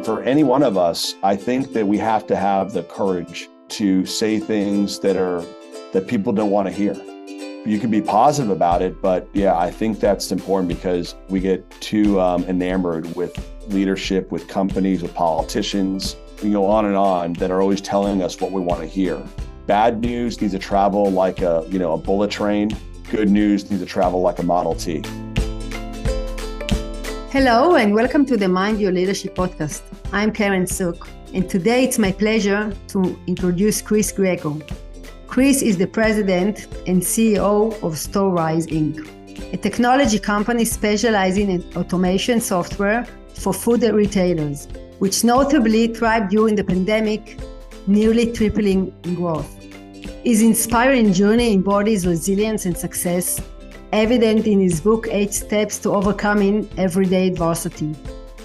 For any one of us, I think that we have to have the courage to say things that people don't want to hear. You can be positive about it, but yeah, I think that's important because we get too enamored with leadership, with companies, with politicians. We go on and on that are always telling us what we want to hear. Bad news needs to travel like a bullet train. Good news needs to travel like a Model T. Hello and welcome to the Mind Your Leadership podcast. I'm Karen Suk, and today it's my pleasure to introduce Chris Greco. Chris is the president and CEO of Storewise, Inc., a technology company specializing in automation software for food retailers, which notably thrived during the pandemic, nearly tripling in growth. His inspiring journey embodies resilience and success, evident in his book, 8 Steps to Overcoming Everyday Adversity.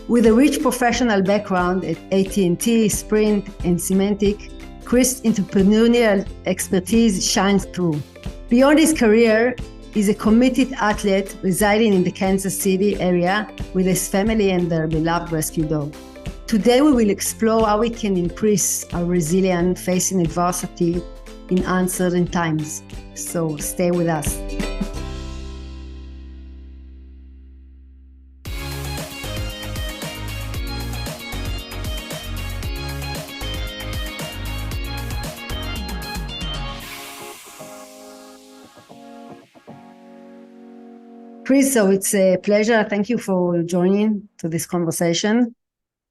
With a rich professional background at AT&T, Sprint, and Symantec, Chris' entrepreneurial expertise shines through. Beyond his career, he's a committed athlete residing in the Kansas City area with his family and their beloved rescue dog. Today, we will explore how we can increase our resilience facing adversity in uncertain times. So stay with us. Chris, so it's a pleasure. Thank you for joining to this conversation.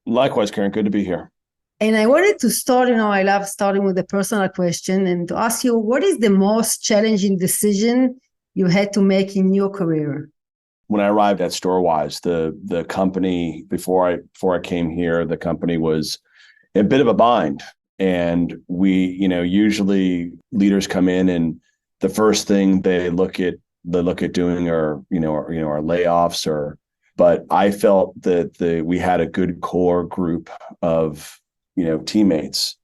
Likewise, Karen, good to be here. And I wanted to start, I love starting with a personal question and to ask you, what is the most challenging decision you had to make in your career? When I arrived at Storewise, the company, before I came here, the company was in a bit of a bind. And we, usually leaders come in and the first thing they look at doing are layoffs but I felt that we had a good core group of teammates,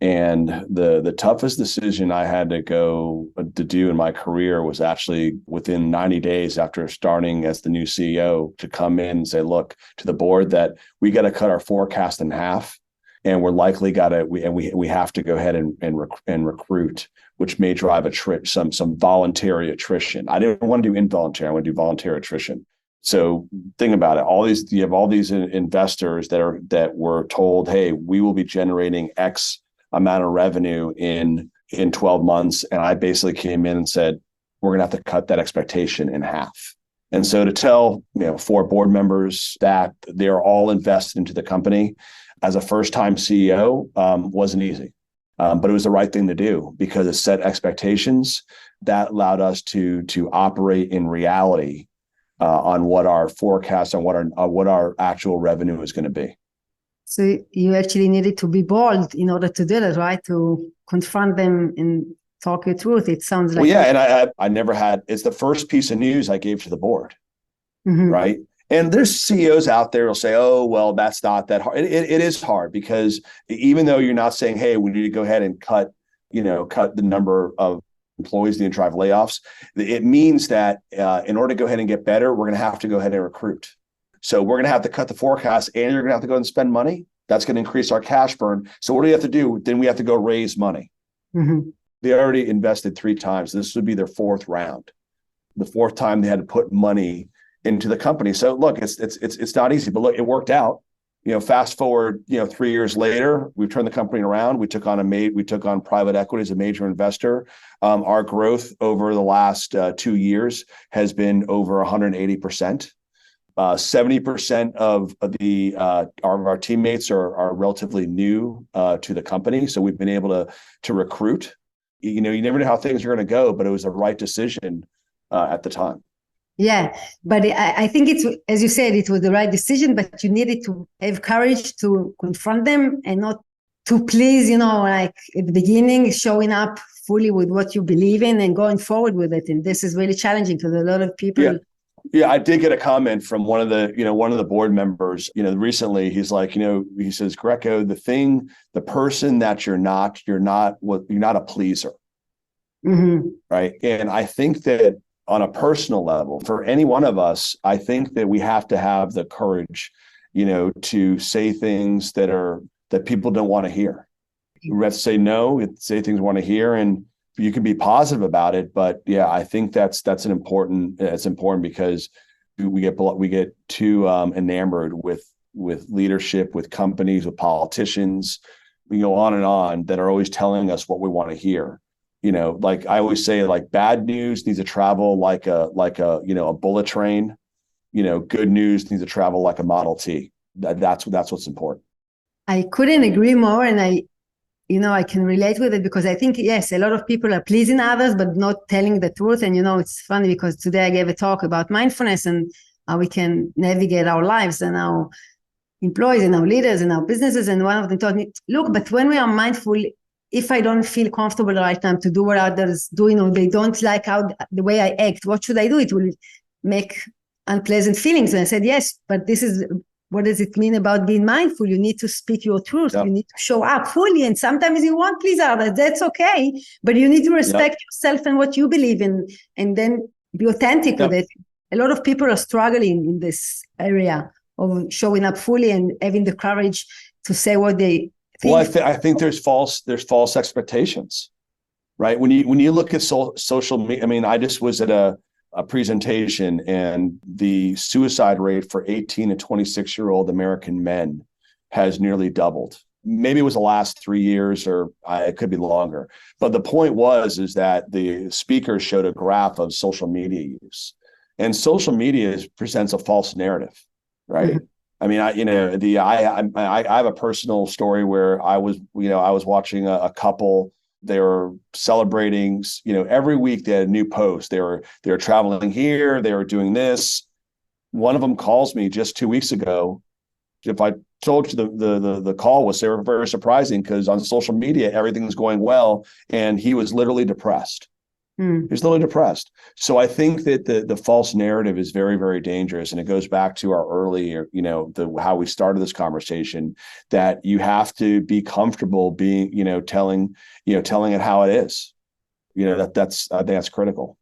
and the toughest decision I had to do in my career was actually within 90 days after starting as the new CEO to come in and say, look, to the board that we got to cut our forecast in half, and we're likely we have to go ahead and recruit, which may drive some voluntary attrition. I didn't want to do involuntary. I want to do voluntary attrition. So think about it. You have all these investors that were told, hey, we will be generating X amount of revenue in 12 months. And I basically came in and said, we're going to have to cut that expectation in half. And so to tell 4 board members that they're all invested into the company as a first-time CEO wasn't easy. But it was the right thing to do because it set expectations that allowed us to operate in reality on what our forecast and what our actual revenue is going to be. So you actually needed to be bold in order to do that, right? To confront them and talk your truth. It sounds like. Well, yeah, and I never had. It's the first piece of news I gave to the board, right? And there's CEOs out there who'll say, oh, well, that's not that hard. It is hard because even though you're not saying, hey, we need to go ahead and cut the number of employees need to drive layoffs, it means that in order to go ahead and get better, we're going to have to go ahead and recruit. So we're going to have to cut the forecast and you're going to have to go and spend money. That's going to increase our cash burn. So what do you have to do? Then we have to go raise money. They already invested 3 times. This would be their 4th round. The 4th time they had to put money into the company. So look, it's not easy, but look, it worked out. Fast forward, 3 years later, we've turned the company around. We took on private equity as a major investor. Our growth over the last 2 years has been over 180%. 70% of our teammates are relatively new to the company. So we've been able to recruit. You never know how things are going to go, but it was the right decision at the time. Yeah, but I think it's, as you said, it was the right decision, but you needed to have courage to confront them and not to please, like at the beginning, showing up fully with what you believe in and going forward with it. And this is really challenging because a lot of people. Yeah, I did get a comment from one of the board members, recently. He's like, he says, Greco, the person that you're not a pleaser. Right. And I think that on a personal level, for any one of us, I think that we have to have the courage to say things that people don't want to hear. We have to say no, say things we want to hear, and you can be positive about it. But yeah, I think that's important because we get too enamored with leadership, with companies, with politicians. We go on and on that are always telling us what we want to hear. Like I always say, like bad news needs to travel like a bullet train. Good news needs to travel like a Model T. That's what's important. I couldn't agree more, and I can relate with it because I think, yes, a lot of people are pleasing others, but not telling the truth. And, it's funny because today I gave a talk about mindfulness and how we can navigate our lives and our employees and our leaders and our businesses. And one of them told me, look, but when we are mindful, if I don't feel comfortable right now to do what others do, they don't like the way I act, what should I do? It will make unpleasant feelings. And I said, yes, but what does it mean about being mindful? You need to speak your truth. Yep. You need to show up fully. And sometimes you won't please others. That's okay. But you need to respect yourself and what you believe in, and then be authentic with it. A lot of people are struggling in this area of showing up fully and having the courage to say what they think. Well, I think there's false expectations, right? When you look at social media, I mean, I just was at a presentation, and the suicide rate for 18 to 26-year-old American men has nearly doubled. Maybe it was the last 3 years, or it could be longer. But the point is that the speaker showed a graph of social media use, and social media presents a false narrative, right? Mm-hmm. I mean, I have a personal story where I was watching a couple. They were celebrating, every week they had a new post. They were traveling here. They were doing this. One of them calls me just 2 weeks ago. If I told you the call was very surprising, because on social media, everything's going well. And he was literally depressed. He's literally depressed. So I think that the false narrative is very, very dangerous. And it goes back to our earlier, how we started this conversation, that you have to be comfortable being, telling it how it is. I think that's critical.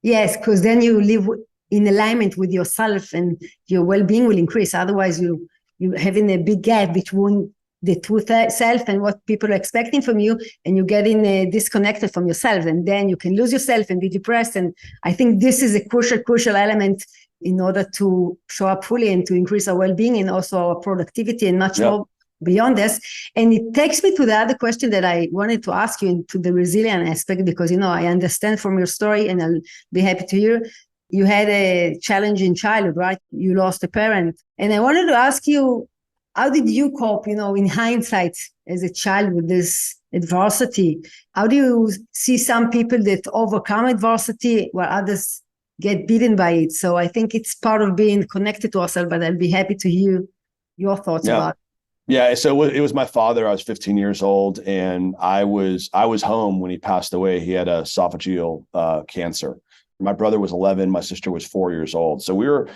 Yes, because then you live in alignment with yourself and your well-being will increase. Otherwise, you having a big gap between the true self and what people are expecting from you, and you're getting disconnected from yourself, and then you can lose yourself and be depressed. And I think this is a crucial element in order to show up fully and to increase our well-being and also our productivity and much more beyond this. And it takes me to the other question that I wanted to ask you, into the resilient aspect, because, I understand from your story, and I'll be happy to hear, you had a challenging childhood, right? You lost a parent. And I wanted to ask you, how did you cope, in hindsight as a child with this adversity? How do you see some people that overcome adversity while others get beaten by it? So I think it's part of being connected to ourselves, but I'll be happy to hear your thoughts about it. Yeah, so it was my father. I was 15 years old, and I was home when he passed away. He had esophageal cancer. My brother was 11. My sister was 4 years old. So we were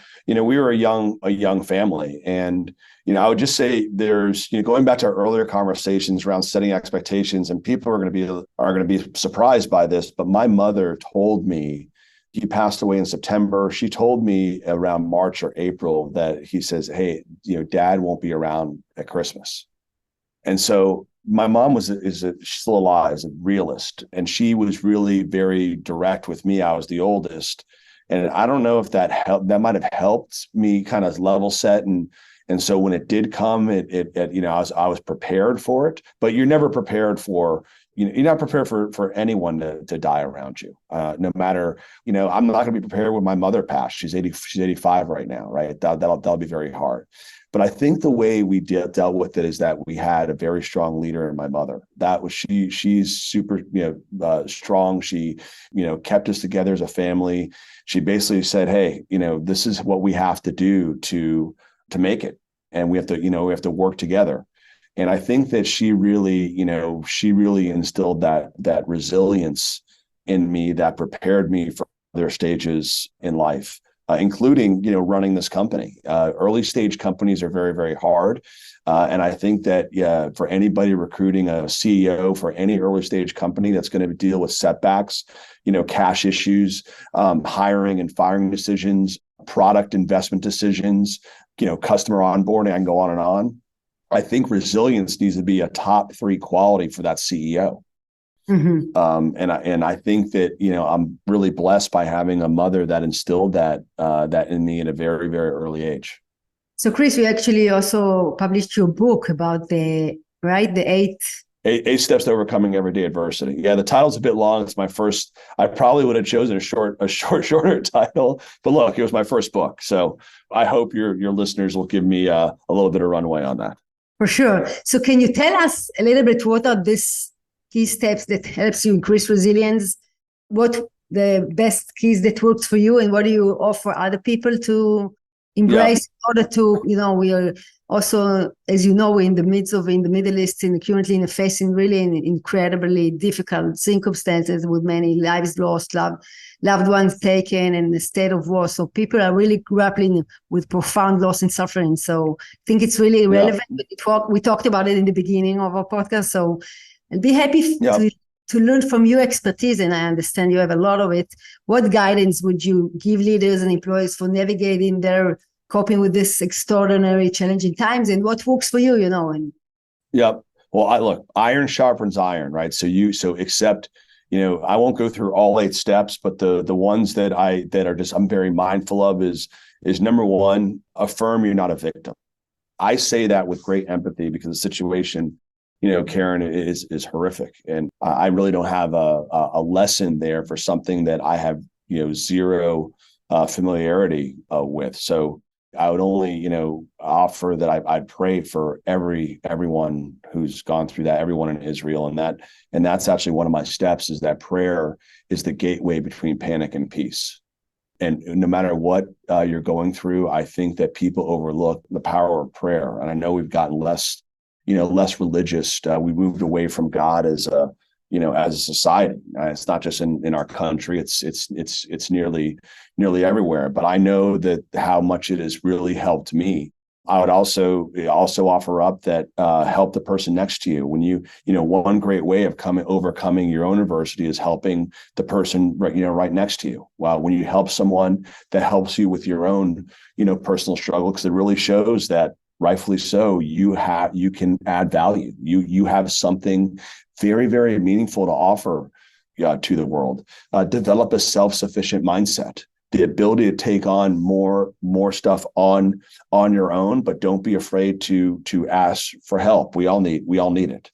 a young family. And, I would just say there's, going back to our earlier conversations around setting expectations, and people are going to be surprised by this. But my mother told me, he passed away in September. She told me around March or April that he says, hey, Dad won't be around at Christmas. And so my mom she's still alive, is a realist, and she was really very direct with me. I was the oldest, and I don't know if that helped. That might have helped me kind of level set, and so when it did come, I was prepared for it. But you're never prepared for. You're not prepared for anyone to die around you. No matter, I'm not going to be prepared when my mother passed. She's 85 right now, right? That'll be very hard. But I think the way we dealt with it is that we had a very strong leader in my mother. That was she's super, strong. She, kept us together as a family. She basically said, hey, this is what we have to do to make it. And we have to work together. And I think that she really instilled that resilience in me that prepared me for other stages in life, including, running this company. Early stage companies are very, very hard. And I think that, for anybody recruiting a CEO for any early stage company that's going to deal with setbacks, cash issues, hiring and firing decisions, product investment decisions, customer onboarding. I can go on and on. I think resilience needs to be a top 3 quality for that CEO. And I think that, I'm really blessed by having a mother that instilled that in me at a very, very early age. So Chris, you actually also published your book about the eight steps to overcoming everyday adversity. Yeah, the title's a bit long. It's my first. I probably would have chosen a shorter title, but look, it was my first book. So I hope your listeners will give me a little bit of runway on that. For sure. So can you tell us a little bit what are these key steps that helps you increase resilience? What the best keys that works for you, and what do you offer other people to embrace in order to, we are also, as you know, we're in the Middle East and currently facing really incredibly difficult circumstances with many lives lost, loved ones taken, and the state of war. So people are really grappling with profound loss and suffering. So I think it's really relevant. We talked about it in the beginning of our podcast. So I'll be happy to learn from your expertise, and I understand you have a lot of it. What guidance would you give leaders and employees for navigating their coping with this extraordinary challenging times, and what works for you, Well, iron sharpens iron, right? So accept, I won't go through all 8 steps, but the ones that I'm very mindful of is number 1, affirm you're not a victim. I say that with great empathy because the situation, Karen, is horrific. And I really don't have a lesson there for something that I have, zero familiarity with. So I would only, offer that I pray for everyone who's gone through that, everyone in Israel. And that's actually one of my steps, is that prayer is the gateway between panic and peace. And no matter what you're going through, I think that people overlook the power of prayer. And I know we've gotten less religious. We moved away from God as a society. It's not just in our country. It's nearly everywhere. But I know that how much it has really helped me. I would also offer up that help the person next to you. When one great way of overcoming your own adversity is helping the person right next to you. Well, when you help someone, that helps you with your own personal struggle, because it really shows that, rightfully so, you can add value. You have something very, very meaningful to offer to the world. Develop a self-sufficient mindset, the ability to take on more stuff on your own, but don't be afraid to ask for help. We all need it.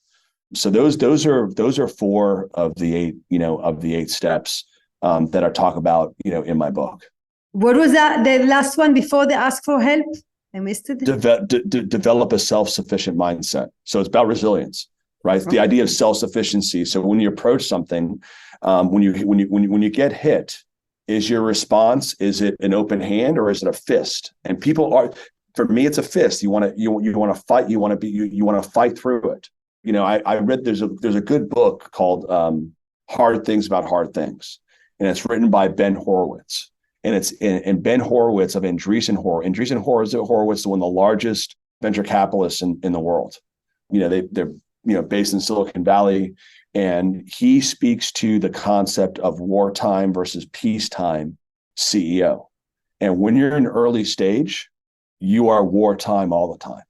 So those are 4 of the 8 steps that I talk about in my book. What was that? The last one before the ask for help? I missed it. Develop a self-sufficient mindset. So it's about resilience, right? It's the idea of self-sufficiency. So when you approach something, when you get hit, is your response, is it an open hand or is it a fist? And for me, it's a fist. You want to fight. You want to fight through it. I read there's a good book called Hard Things About Hard Things, and it's written by Ben Horowitz. And it's in Ben Horowitz of Andreessen Horowitz. Andreessen Horowitz is one of the largest venture capitalists in the world. They're based in Silicon Valley, and he speaks to the concept of wartime versus peacetime CEO. And when you're in early stage, you are wartime all the time.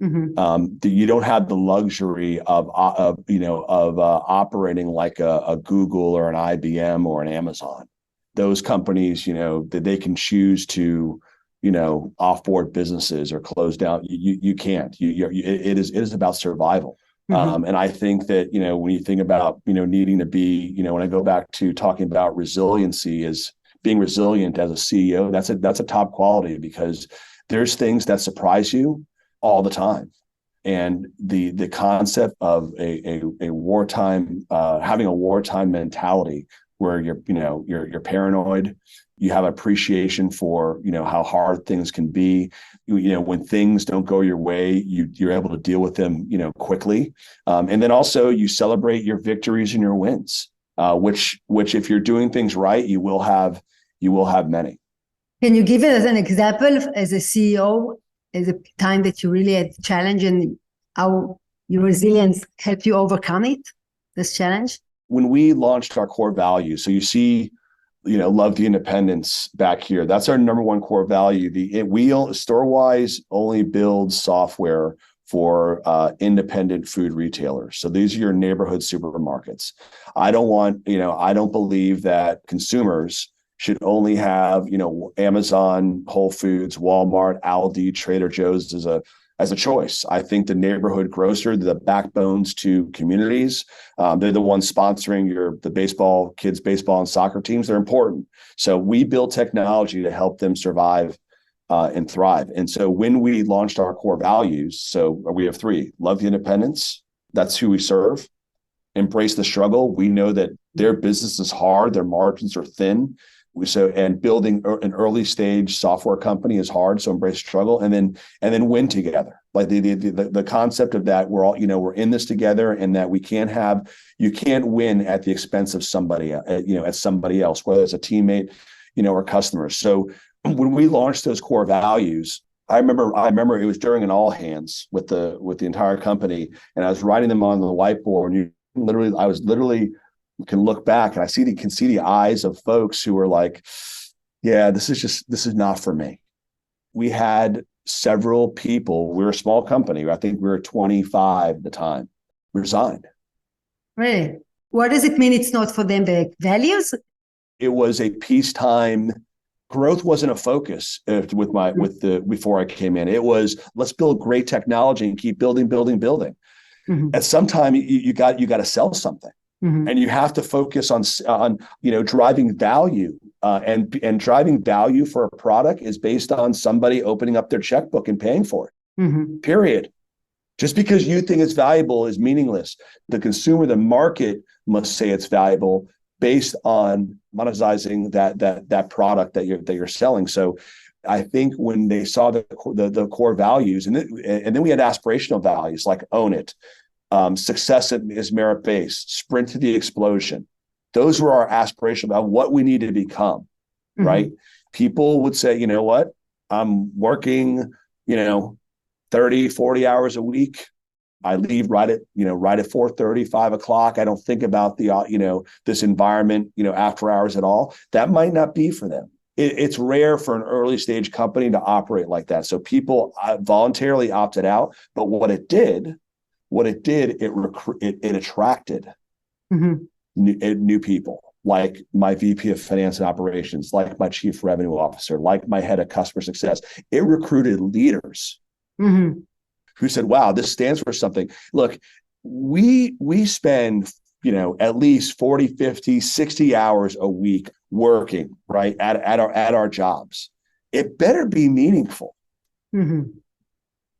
Mm-hmm. You don't have the luxury of operating like a Google or an IBM or an Amazon. Those companies, that they can choose to, offboard businesses or close down. You can't. It is about survival. Mm-hmm. And I think that when you think about needing to be, when I go back to talking about resiliency, as being resilient as a CEO, that's a top quality, because there's things that surprise you all the time. And the concept of a wartime, having a wartime mentality, where you're paranoid, you have appreciation for how hard things can be. When things don't go your way, you're able to deal with them quickly, and then also you celebrate your victories and your wins, which if you're doing things right, you will have many. Can you give it as an example as a CEO, as a time that you really had challenge, and how your resilience helped you overcome this challenge? When we launched our core values, so you see love the independence back here. That's our number one core value. Storewise only builds software for independent food retailers. So these are your neighborhood supermarkets. I don't believe that consumers should only have, Amazon, Whole Foods, Walmart, Aldi, Trader Joe's as a choice. I think the neighborhood grocer, the backbones to communities, they're the ones sponsoring the kids baseball and soccer teams. They're important. So we build technology to help them survive and thrive. And so when we launched our core values, so we have three: love the independence. That's who we serve. Embrace the struggle. We know that their business is hard. Their margins are thin. And building an early stage software company is hard. So embrace struggle, and then win together. Like the concept of that, we're in this together, and that you can't win at the expense of somebody, at somebody else, whether it's a teammate, or customers. So when we launched those core values, I remember it was during an all hands with the entire company, and I was writing them on the whiteboard, and I was literally can look back and I can see the eyes of folks who were like, yeah, this is not for me. We had several people, we were a small company, I think we were 25 at the time, resigned. Really? What does it mean it's not for them, the values? It was a peacetime. Growth wasn't a focus before I came in. It was, let's build great technology and keep building. Mm-hmm. At some time you got to sell something. Mm-hmm. And you have to focus on driving value, and driving value for a product is based on somebody opening up their checkbook and paying for it. Mm-hmm. Period. Just because you think it's valuable is meaningless. The consumer, the market must say it's valuable based on monetizing that product that you're selling. So I think when they saw the core values, and then we had aspirational values like own it. Success is merit-based, sprint to the explosion. Those were our aspirations about what we need to become, mm-hmm. right? People would say, you know what, I'm working, 30, 40 hours a week. I leave right at 4:30, 5 o'clock. I don't think about this environment, after hours at all. That might not be for them. It's rare for an early stage company to operate like that. So people voluntarily opted out, but what it did, it attracted mm-hmm. new people, like my VP of Finance and Operations, like my Chief Revenue Officer, like my head of customer success. It recruited leaders mm-hmm. who said, wow, this stands for something. Look, we spend, at least 40, 50, 60 hours a week working, right, at our jobs. It better be meaningful. Mm-hmm.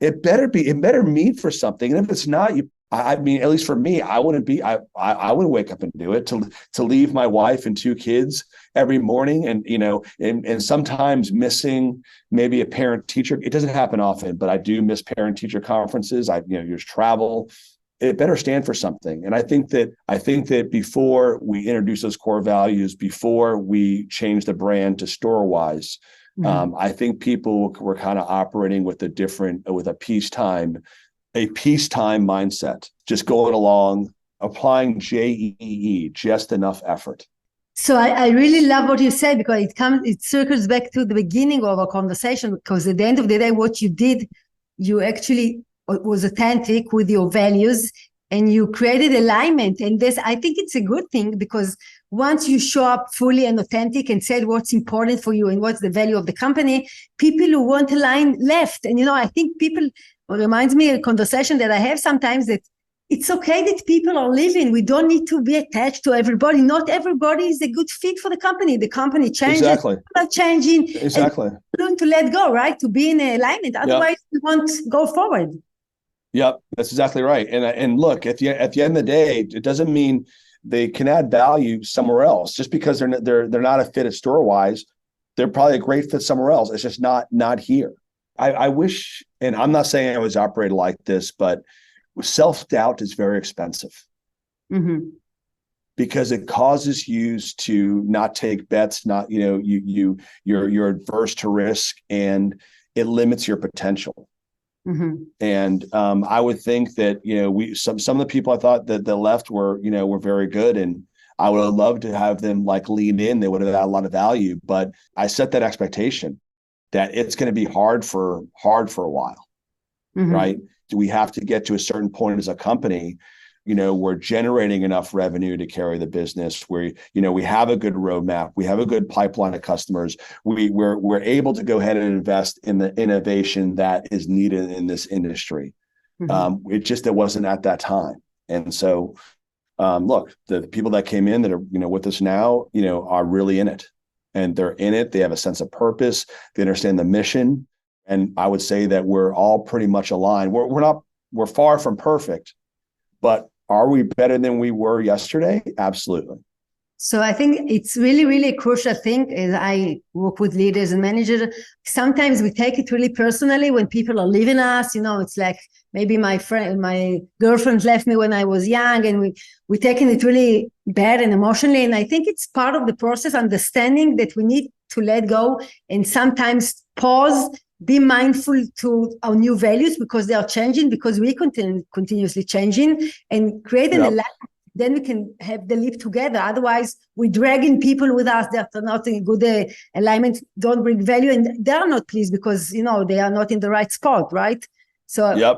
It better mean for something. And if it's not, at least for me, I wouldn't wake up and do it to leave my wife and 2 kids every morning and sometimes missing maybe a parent teacher. It doesn't happen often, but I do miss parent teacher conferences. There's travel. It better stand for something. And I think that before we introduce those core values, before we change the brand to Storewise, mm-hmm. I think people were kind of operating with a peacetime mindset, just going along, applying JEE, just enough effort. So I really love what you said, because it circles back to the beginning of our conversation, because at the end of the day, what you did, you actually was authentic with your values and you created alignment. And this, I think it's a good thing, because once you show up fully and authentic and said what's important for you and what's the value of the company, people who want align left. And, I think it reminds me of a conversation that I have sometimes, that it's okay that people are leaving. We don't need to be attached to everybody. Not everybody is a good fit for the company. The company changes. Exactly. People are changing. Exactly. Learn to let go, right? To be in alignment. Otherwise, we won't go forward. Yep, that's exactly right. And look, at the end of the day, it doesn't mean they can add value somewhere else. Just because they're not a fit at Storewise, they're probably a great fit somewhere else. It's just not here. I wish, and I'm not saying I was operated like this, but self-doubt is very expensive. Mm-hmm. Because it causes you to not take bets, you're adverse to risk, and it limits your potential. Mm-hmm. And I would think that some of the people I thought that left were very good, and I would have loved to have them like lean in. They would have had a lot of value, but I set that expectation that it's going to be hard for a while, right? Do we have to get to a certain point as a company? We're generating enough revenue to carry the business where, we have a good roadmap. We have a good pipeline of customers. We're able to go ahead and invest in the innovation that is needed in this industry. It wasn't at that time. And so, look, the people that came in that are, with us now, are really in it, and they're in it. They have a sense of purpose. They understand the mission. And I would say that we're all pretty much aligned. We're far from perfect, but are we better than we were yesterday? Absolutely. So I think it's really, really a crucial thing. As I work with leaders and managers, sometimes we take it really personally when people are leaving us. It's like maybe my girlfriend left me when I was young, and we taking it really bad and emotionally. And I think it's part of the process, understanding that we need to let go and sometimes pause, be mindful to our new values because they are changing, because we continuously changing, and create an alignment. Then we can have the leap together. Otherwise, we're dragging people with us that are not in good alignment, don't bring value, and they are not pleased because, they are not in the right spot, right? So, yep,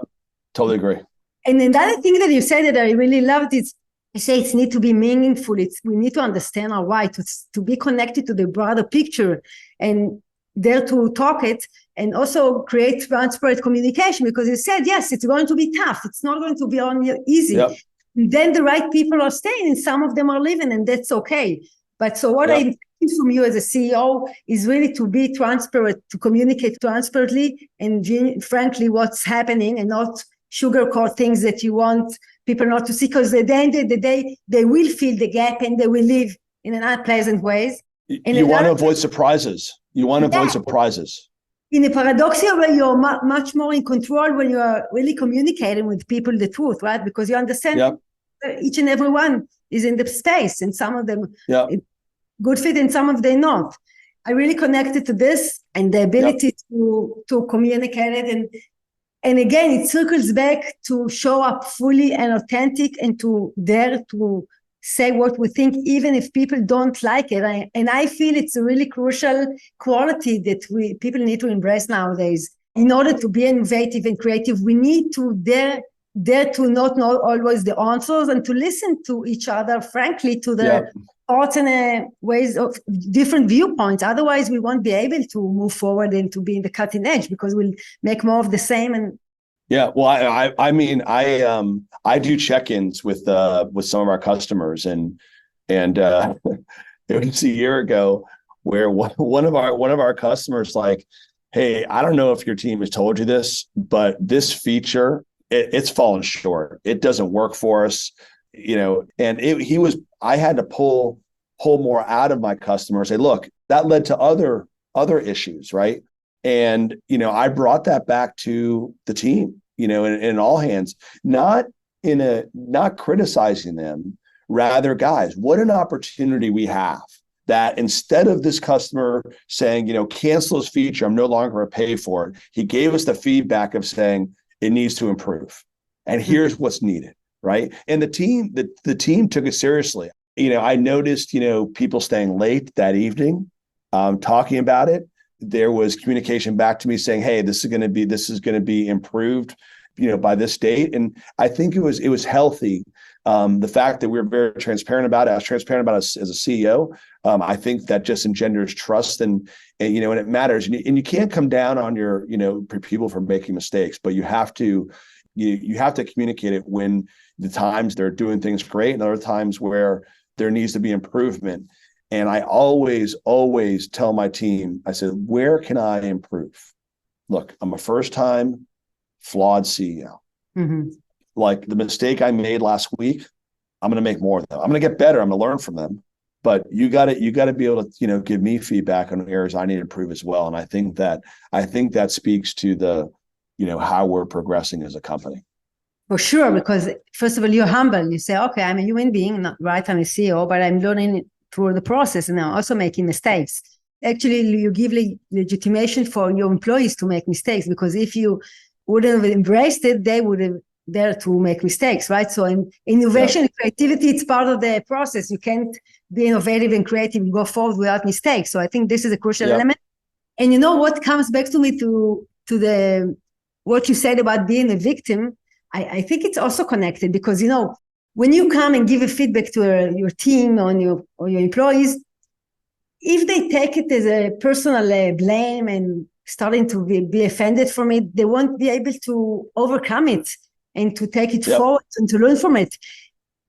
totally agree. And another thing that you said that I really loved is, you say it's need to be meaningful. We need to understand our why, to be connected to the broader picture, and dare to talk it, and also create transparent communication, because you said, yes, it's going to be tough. It's not going to be only easy. Yep. Then the right people are staying, and some of them are leaving, and that's okay. But so what I'm taking from you as a CEO is really to be transparent, to communicate transparently and frankly what's happening, and not sugarcoat things that you want people not to see, because at the end of the day, they will fill the gap and they will leave in an unpleasant ways. And you want to avoid surprises. In a paradoxical way, you're much more in control when you are really communicating with people the truth, right? Because you understand each and every one is in the space, and some of them good fit and some of them not. I really connected to this and the ability to communicate it. And again, it circles back to show up fully and authentic, and to dare to say what we think, even if people don't like it. And I feel it's a really crucial quality that people need to embrace nowadays. In order to be innovative and creative, we need to dare to not know always the answers, and to listen to each other, frankly, to their thoughts and ways of different viewpoints. Otherwise, we won't be able to move forward and to be in the cutting edge, because we'll make more of the same. And well, I do check-ins with some of our customers, and it was a year ago where one of our customers like, hey, I don't know if your team has told you this, but this feature, it's fallen short. It doesn't work for us, and I had to pull more out of my customer, say, look, that led to other issues, right? And, I brought that back to the team, in all hands, not criticizing them, rather, guys, what an opportunity we have, that instead of this customer saying, cancel this feature, I'm no longer going to pay for it. He gave us the feedback of saying it needs to improve, and here's what's needed, right? And the team took it seriously. I noticed, people staying late that evening, talking about it. There was communication back to me saying, hey, this is going to be improved, by this date. And I think it was healthy. The fact that we're very transparent about it, I was transparent about it as a CEO. I think that just engenders trust, and it matters. And you can't come down on your, people for making mistakes, but you have to communicate it when the times they're doing things great, and other times where there needs to be improvement. And I always tell my team, I said, where can I improve? Look, I'm a first-time flawed CEO. Like the mistake I made last week, I'm going to make more of them. I'm going to get better. I'm going to learn from them. But you got to be able to, give me feedback on areas I need to improve as well. And I think that speaks to the, how we're progressing as a company. For sure, because first of all, you're humble. You say, okay, I'm a human being, not right, I'm a CEO, but I'm learning through the process, and I'm also making mistakes. Actually, you give legitimation for your employees to make mistakes, because if you wouldn't have embraced it, they would have there to make mistakes, right? So in innovation and creativity, it's part of the process. You can't be innovative and creative and go forward without mistakes. So I think this is a crucial element. And you know what comes back to me to the what you said about being a victim, I think it's also connected because, you know, when you come and give a feedback to your team or your employees, if they take it as a personal blame and starting to be offended from it, they won't be able to overcome it and to take it forward and to learn from it.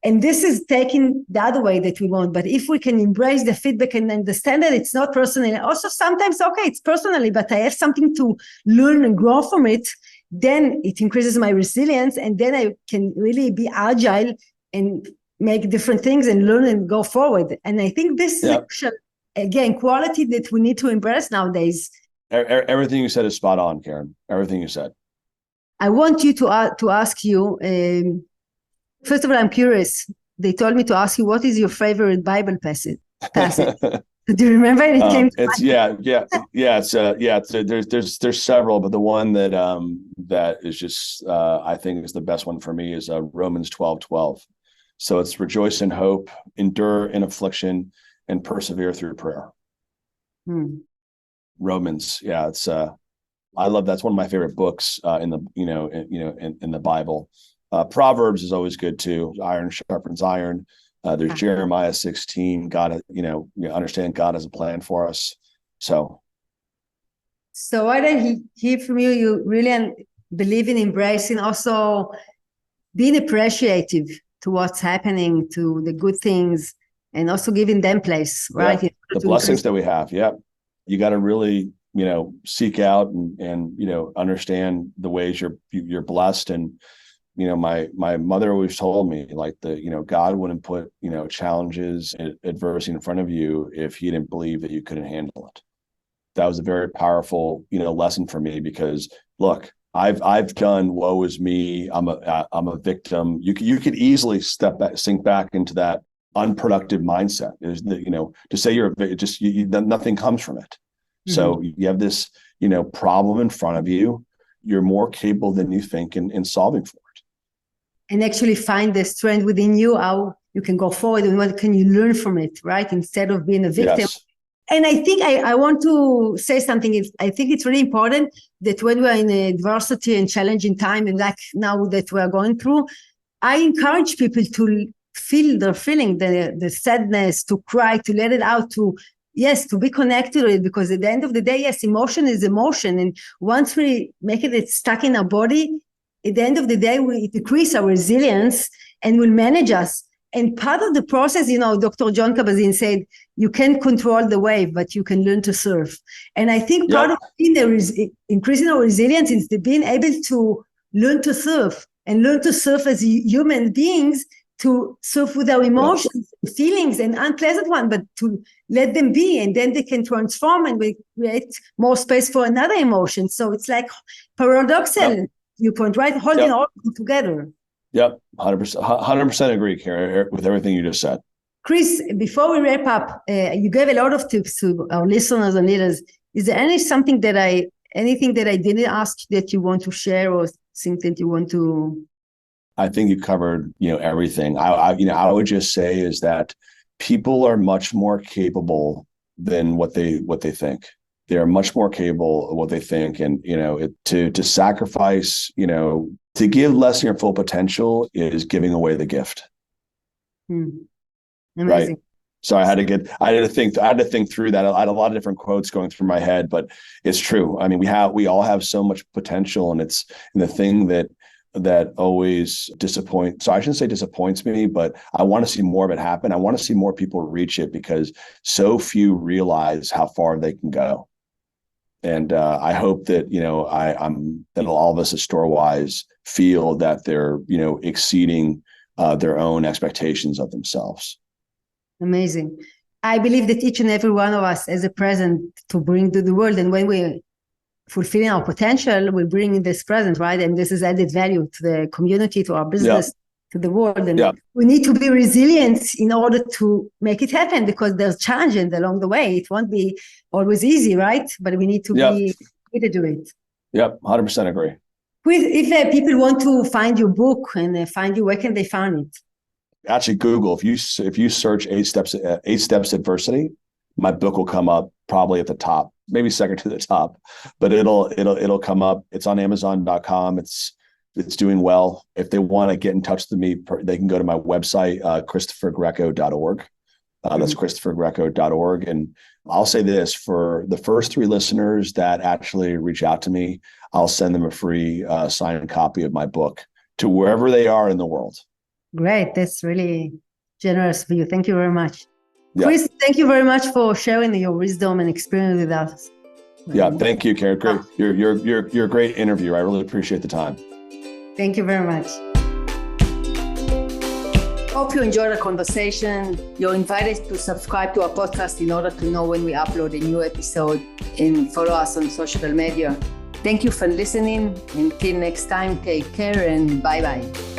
And this is taking the other way that we want. But if we can embrace the feedback and understand that it's not personal, also sometimes, okay, it's personally, but I have something to learn and grow from it, then it increases my resilience. And then I can really be agile and make different things and learn and go forward. And I think this is, again, quality that we need to embrace nowadays. Everything you said is spot on, Karen. Everything you said. I want you to ask you, first of all, I'm curious. They told me to ask you, what is your favorite Bible passage? Do you remember it? There's several, but the one that is just I think is the best one for me is Romans 12:12. So it's rejoice in hope, endure in affliction, and persevere through prayer. Romans, it's I love that's one of my favorite books in the Bible. Proverbs is always good too. Iron sharpens iron. There's Jeremiah 16. God, you understand God has a plan for us. So what I hear from you, you really believe in embracing, also being appreciative to what's happening, to the good things, and also giving them place, right? Yeah, the blessings that we have. Yeah. You got to really, seek out and understand the ways you're blessed. And, my mother always told me like God wouldn't put, challenges and adversity in front of you if he didn't believe that you couldn't handle it. That was a very powerful, lesson for me because look, I've done woe is me. I'm a victim. You could easily sink back into that unproductive mindset. Is to say you're nothing comes from it. So you have this, problem in front of you. You're more capable than you think in solving for it. And actually find the strength within you, how you can go forward and what can you learn from it, right? Instead of being a victim. Yes. And I think I want to say something. I think it's really important that when we're in adversity and challenging time, and like now that we're going through, I encourage people to feel their feeling, the sadness, to cry, to let it out, to be connected to it, because at the end of the day, yes, emotion is emotion. And once we make it stuck in our body, at the end of the day, we decrease our resilience and will manage us. And part of the process, Dr. John Kabat-Zinn said, you can't control the wave, but you can learn to surf. And I think part of increasing our resilience is being able to learn to surf and learn to surf as human beings, to surf with our emotions, feelings, and unpleasant ones, but to let them be, and then they can transform and we create more space for another emotion. So it's like paradoxal viewpoint, right? Holding all together. Yep, 100% agree, Karen, with everything you just said. Chris, before we wrap up, you gave a lot of tips to our listeners and leaders. Is there anything that I didn't ask that you want to share, or think that you want to? I think you covered, everything. I would just say is that people are much more capable than what they think. They're much more capable of what they think, and to sacrifice, to give less than your full potential is giving away the gift. Amazing. Right. So I had to think through that. I had a lot of different quotes going through my head, but it's true. I mean, we all have so much potential, and it's the thing that always disappoints. So I shouldn't say disappoints me, but I want to see more of it happen. I want to see more people reach it because so few realize how far they can go. And I hope that, that all of us at Storewise feel that they're, exceeding their own expectations of themselves. Amazing. I believe that each and every one of us has a present to bring to the world. And when we're fulfilling our potential, we bring in this present, right? And this is added value to the community, to our business, to the world. And we need to be resilient in order to make it happen, because there's challenges along the way. It won't be always easy, right? But we need to be able to do it. Yep, 100% agree. Chris, if people want to find your book and find you, where can they find it? Actually, Google, if you search eight steps adversity, my book will come up probably at the top, maybe second to the top, but it'll come up. It's on Amazon.com. It's doing well. If they want to get in touch with me, they can go to my website, ChristopherGreco.org. That's ChristopherGreco.org. And I'll say this, for the first 3 listeners that actually reach out to me, I'll send them a free signed copy of my book to wherever they are in the world. Great. That's really generous of you. Thank you very much. Yeah. Chris, thank you very much for sharing your wisdom and experience with us. Yeah, thank you, Karen. Great. You're a great interviewer. I really appreciate the time. Thank you very much. Hope you enjoyed the conversation. You're invited to subscribe to our podcast in order to know when we upload a new episode, and follow us on social media. Thank you for listening. Until next time, take care and bye-bye.